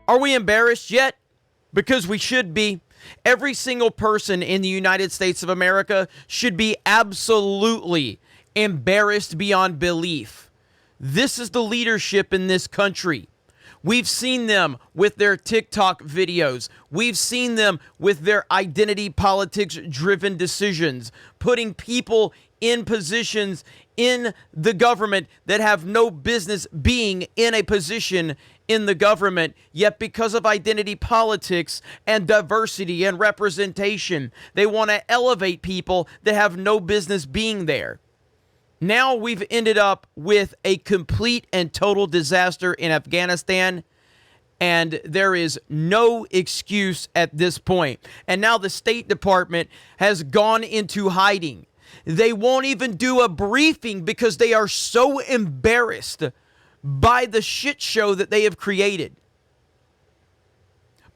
Are we embarrassed yet? Because we should be. Every single person in the United States of America should be absolutely embarrassed beyond belief. This is the leadership in this country. We've seen them with their TikTok videos. We've seen them with their identity politics-driven decisions, putting people in positions in the government that have no business being in a position in the government, yet because of identity politics and diversity and representation, they want to elevate people that have no business being there. Now we've ended up with a complete and total disaster in Afghanistan, and there is no excuse at this point. And now the State Department has gone into hiding. They won't even do a briefing because they are so embarrassed by the shit show that they have created.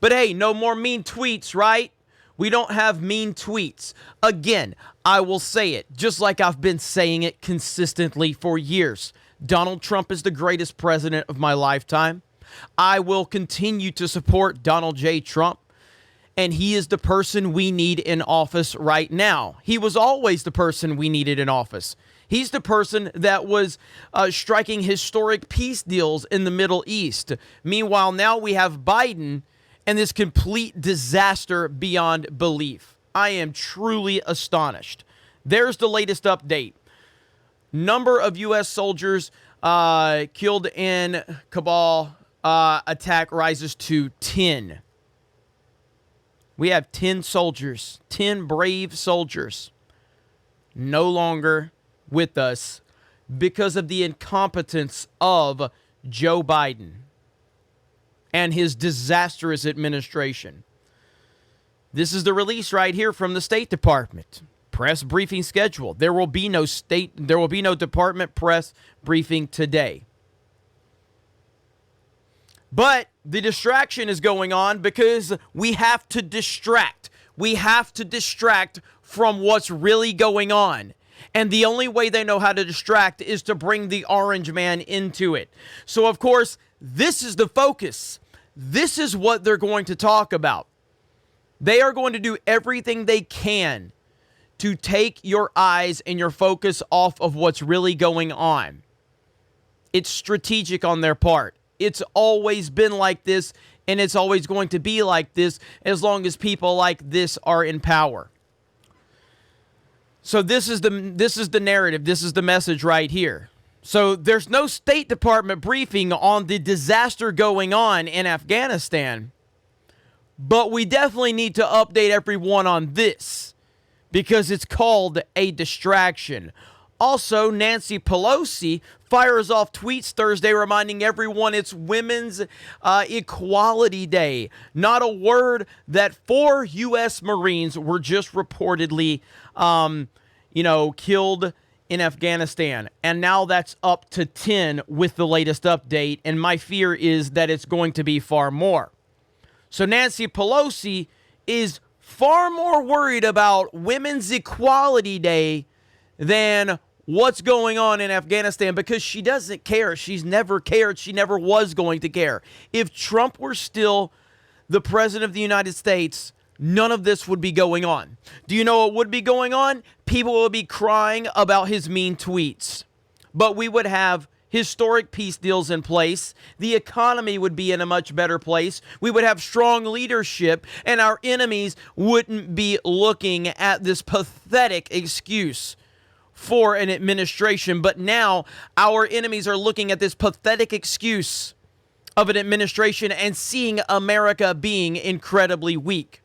But hey, no more mean tweets, right? We don't have mean tweets. Again, I will say it, just like I've been saying it consistently for years. Donald Trump is the greatest president of my lifetime. I will continue to support Donald J. Trump, and he is the person we need in office right now. He was always the person we needed in office. He's the person that was striking historic peace deals in the Middle East. Meanwhile, now we have Biden and this complete disaster beyond belief. I am truly astonished. There's the latest update. Number of U.S. soldiers killed in Kabul attack rises to 10. We have 10 soldiers, 10 brave soldiers, no longer with us because of the incompetence of Joe Biden and his disastrous administration. This is the release right here from the State Department. Press briefing scheduled. There will be no department press briefing today. But the distraction is going on because we have to distract. We have to distract from what's really going on. And the only way they know how to distract is to bring the orange man into it. So, of course, this is the focus. This is what they're going to talk about. They are going to do everything they can to take your eyes and your focus off of what's really going on. It's strategic on their part. It's always been like this, and it's always going to be like this as long as people like this are in power. So this is the narrative. This is the message right here. So there's no State Department briefing on the disaster going on in Afghanistan, but we definitely need to update everyone on this because it's called a distraction. Also, Nancy Pelosi fires off tweets Thursday reminding everyone it's Women's Equality Day. Not a word that 4 U.S. Marines were just reportedly, killed in Afghanistan. And now that's up to 10 with the latest update. And my fear is that it's going to be far more. So Nancy Pelosi is far more worried about Women's Equality Day than what's going on in Afghanistan because she doesn't care. She's never cared. She never was going to care. If Trump were still the president of the United States, none of this would be going on. Do you know what would be going on? People would be crying about his mean tweets. But we would have historic peace deals in place. The economy would be in a much better place. We would have strong leadership, and our enemies wouldn't be looking at this pathetic excuse for an administration. But now our enemies are looking at this pathetic excuse of an administration and seeing America being incredibly weak.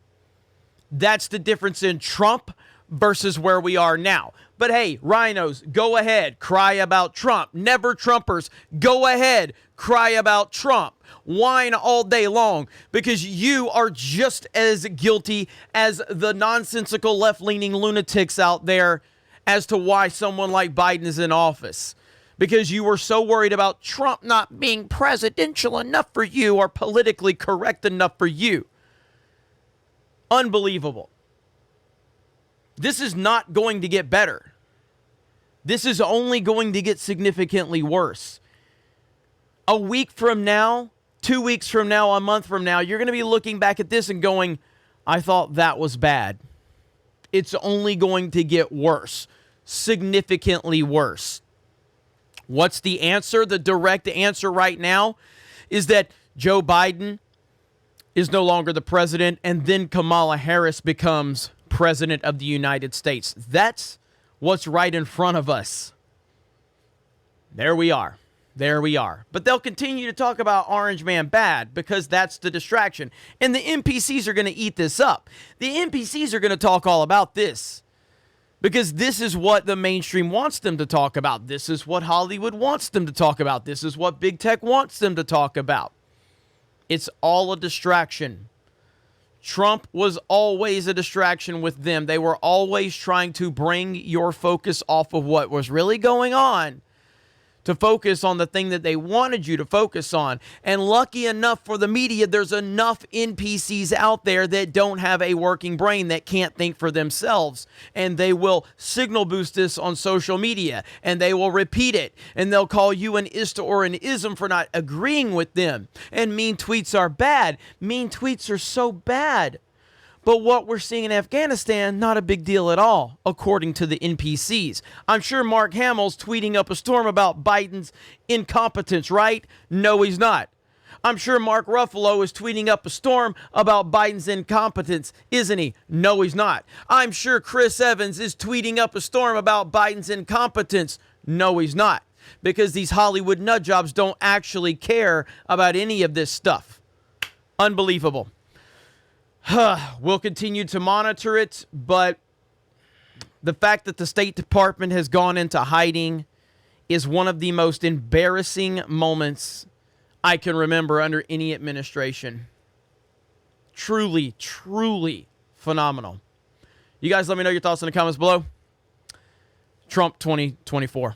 That's the difference in Trump versus where we are now. But hey, rhinos, go ahead, cry about Trump. Never Trumpers, go ahead, cry about Trump. Whine all day long because you are just as guilty as the nonsensical left-leaning lunatics out there as to why someone like Biden is in office. Because you were so worried about Trump not being presidential enough for you or politically correct enough for you. Unbelievable. This is not going to get better. This is only going to get significantly worse. A week from now, 2 weeks from now, a month from now, you're going to be looking back at this and going, I thought that was bad. It's only going to get worse, significantly worse. What's the answer? The direct answer right now is that Joe Biden is no longer the president, and then Kamala Harris becomes president of the United States. That's what's right in front of us. There we are. There we are. But they'll continue to talk about Orange Man bad because that's the distraction. And the NPCs are going to eat this up. The NPCs are going to talk all about this because this is what the mainstream wants them to talk about. This is what Hollywood wants them to talk about. This is what big tech wants them to talk about. It's all a distraction. Trump was always a distraction with them. They were always trying to bring your focus off of what was really going on to focus on the thing that they wanted you to focus on. And lucky enough for the media, there's enough NPCs out there that don't have a working brain, that can't think for themselves. And they will signal boost this on social media, and they will repeat it, and they'll call you an ista or an ism for not agreeing with them. And mean tweets are bad. Mean tweets are so bad. But what we're seeing in Afghanistan, not a big deal at all, according to the NPCs. I'm sure Mark Hamill's tweeting up a storm about Biden's incompetence, right? No, he's not. I'm sure Mark Ruffalo is tweeting up a storm about Biden's incompetence, isn't he? No, he's not. I'm sure Chris Evans is tweeting up a storm about Biden's incompetence. No, he's not. Because these Hollywood nutjobs don't actually care about any of this stuff. Unbelievable. We'll continue to monitor it, but the fact that the State Department has gone into hiding is one of the most embarrassing moments I can remember under any administration. Truly, truly phenomenal. You guys let me know your thoughts in the comments below. Trump 2024.